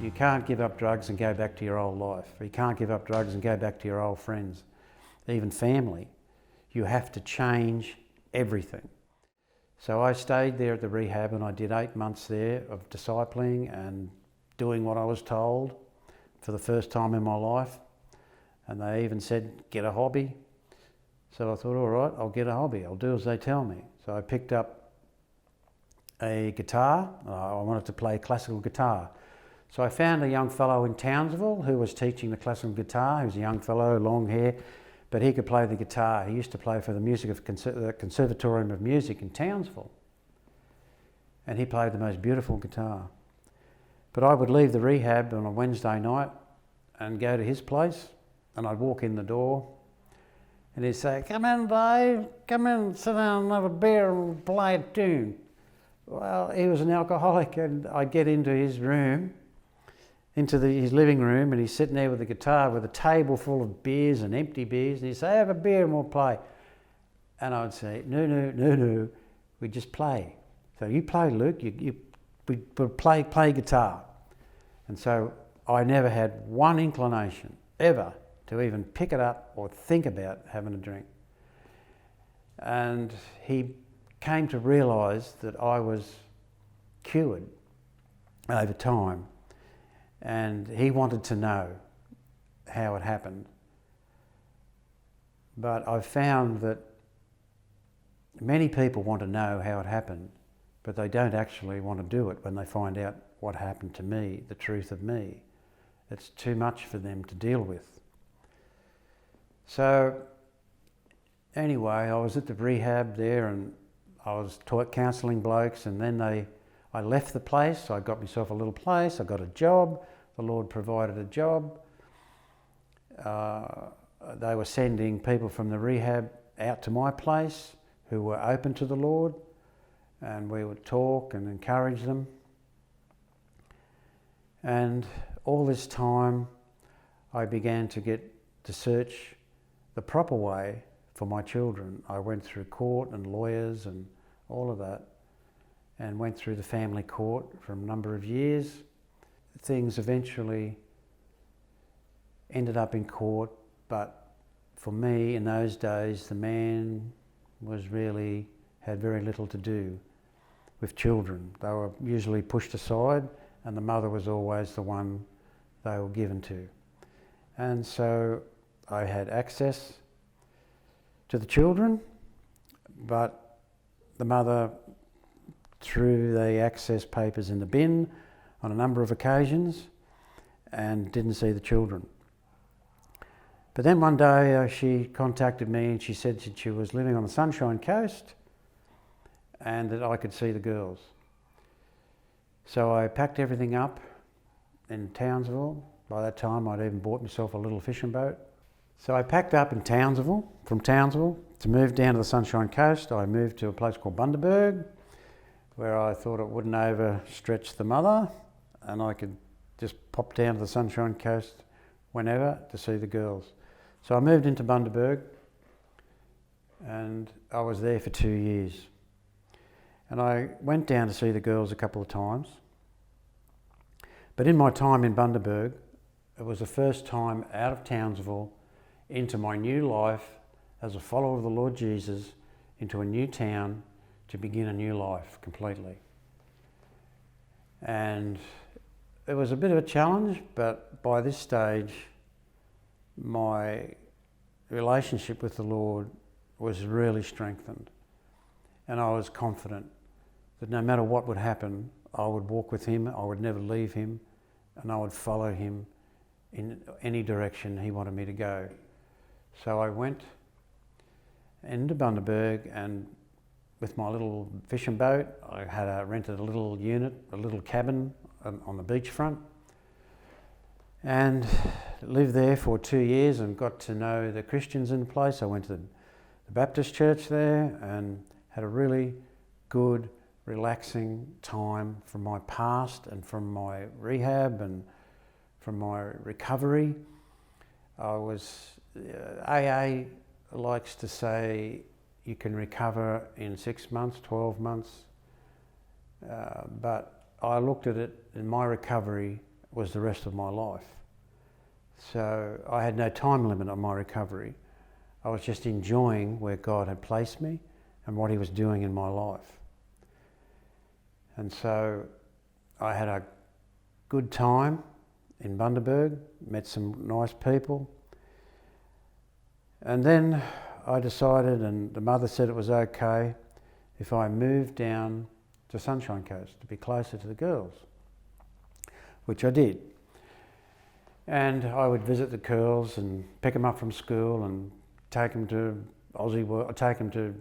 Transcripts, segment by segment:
You can't give up drugs and go back to your old life. You can't give up drugs and go back to your old friends, even family. You have to change everything. So I stayed there at the rehab and I did 8 months there of discipling and doing what I was told for the first time in my life. And they even said, get a hobby. So I thought, all right, I'll get a hobby. I'll do as they tell me. So I picked up a guitar. I wanted to play classical guitar. So I found a young fellow in Townsville who was teaching the classical guitar. He was a young fellow, long hair, but he could play the guitar. He used to play for the Conservatorium of Music in Townsville. And he played the most beautiful guitar. But I would leave the rehab on a Wednesday night and go to his place, and I'd walk in the door and he'd say, come in, Dave, come in, sit down and have a beer and play a tune. Well, he was an alcoholic, and I'd get into his room, into his living room, and he's sitting there with the guitar with a table full of beers and empty beers, and he'd say, have a beer and we'll play. And I'd say, no, we just play. So you play, Luke, we play guitar. And so I never had one inclination, ever, to even pick it up or think about having a drink. And he came to realise that I was cured over time, and he wanted to know how it happened. But I've found that many people want to know how it happened, but they don't actually want to do it when they find out what happened to me, the truth of me. It's too much for them to deal with. So anyway, I was at the rehab there and I was counselling blokes, and then I left the place. I got myself a little place, I got a job, the Lord provided a job. They were sending people from the rehab out to my place who were open to the Lord, and we would talk and encourage them. And all this time I began to search the proper way for my children. I went through court and lawyers and all of that, and went through the family court for a number of years. Things eventually ended up in court, but for me in those days the man had very little to do with children. They were usually pushed aside, and the mother was always the one they were given to. And so I had access to the children, but the mother threw the access papers in the bin on a number of occasions and didn't see the children. But then one day she contacted me and she said that she was living on the Sunshine Coast and that I could see the girls. So I packed everything up in Townsville. By that time I'd even bought myself a little fishing boat. So I packed up in Townsville, from Townsville, to move down to the Sunshine Coast. I moved to a place called Bundaberg, where I thought it wouldn't overstretch the mother and I could just pop down to the Sunshine Coast whenever to see the girls. So I moved into Bundaberg and I was there for 2 years. And I went down to see the girls a couple of times. But in my time in Bundaberg, it was the first time out of Townsville into my new life as a follower of the Lord Jesus, into a new town to begin a new life completely. And it was a bit of a challenge, but by this stage, my relationship with the Lord was really strengthened. And I was confident that no matter what would happen, I would walk with him, I would never leave him, and I would follow him in any direction he wanted me to go. So I went into Bundaberg, and with my little fishing boat, I had rented a little unit, a little cabin on the beachfront, and lived there for 2 years and got to know the Christians in the place. I went to the Baptist church there and had a really good, relaxing time from my past and from my rehab and from my recovery. AA likes to say you can recover in 6 months, 12 months, but I looked at it in my recovery was the rest of my life. So I had no time limit on my recovery. I was just enjoying where God had placed me and what he was doing in my life. And so I had a good time in Bundaberg, met some nice people. And then I decided, and the mother said it was okay if I moved down to Sunshine Coast to be closer to the girls, which I did. And I would visit the girls and pick them up from school and take them to take them to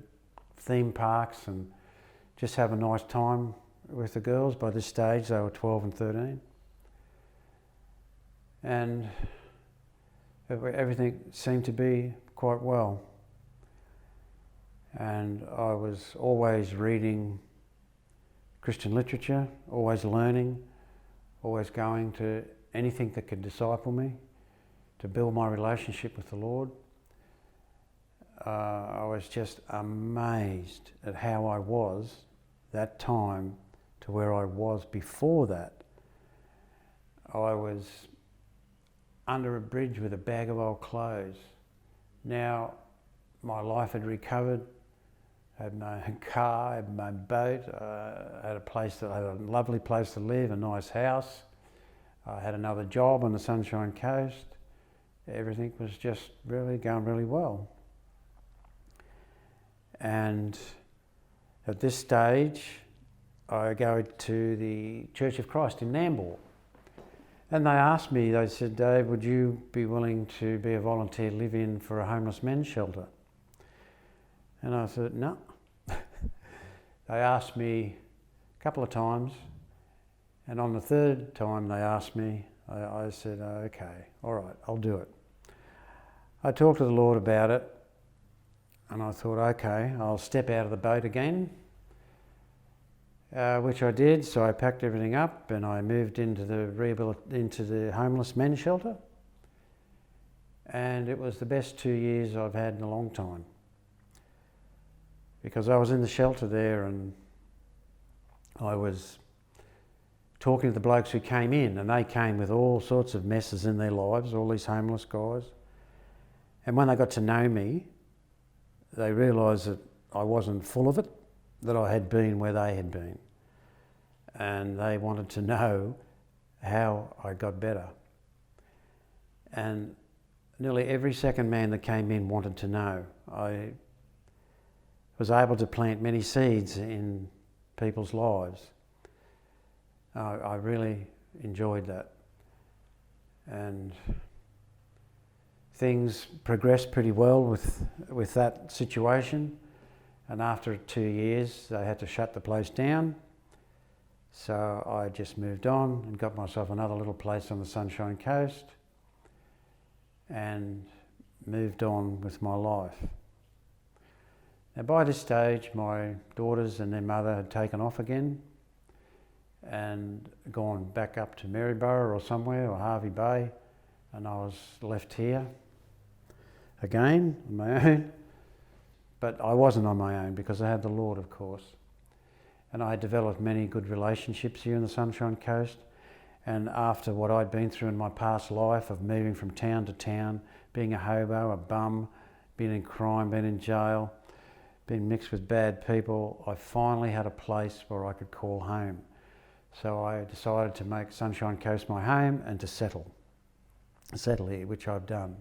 theme parks and just have a nice time with the girls. By this stage they were 12 and 13. And everything seemed to be quite well. And I was always reading Christian literature, always learning, always going to anything that could disciple me, to build my relationship with the Lord. I was just amazed at how I was that time to where I was before that. I was under a bridge with a bag of old clothes. Now my life had recovered. I had my own car, I had my own boat, I had a lovely place to live, a nice house. I had another job on the Sunshine Coast. Everything was just really going really well. And at this stage, I go to the Church of Christ in Nambour. And they asked me, they said, Dave, would you be willing to be a volunteer live-in for a homeless men's shelter? And I said, no. They asked me a couple of times, and on the third time they asked me, I said, okay, all right, I'll do it. I talked to the Lord about it, and I thought, okay, I'll step out of the boat again, which I did. So I packed everything up and I moved into the homeless men's shelter, and it was the best 2 years I've had in a long time. Because I was in the shelter there and I was talking to the blokes who came in, and they came with all sorts of messes in their lives, all these homeless guys. And when they got to know me, they realised that I wasn't full of it, that I had been where they had been. And they wanted to know how I got better. And nearly every second man that came in wanted to know. I was able to plant many seeds in people's lives. I really enjoyed that. And things progressed pretty well with that situation. And after 2 years, they had to shut the place down. So I just moved on and got myself another little place on the Sunshine Coast and moved on with my life. Now by this stage, my daughters and their mother had taken off again and gone back up to Maryborough or somewhere, or Harvey Bay, and I was left here again on my own. But I wasn't on my own because I had the Lord, of course. And I had developed many good relationships here in the Sunshine Coast. And after what I'd been through in my past life of moving from town to town, being a hobo, a bum, being in crime, being in jail, being mixed with bad people, I finally had a place where I could call home. So I decided to make Sunshine Coast my home and to settle here, which I've done.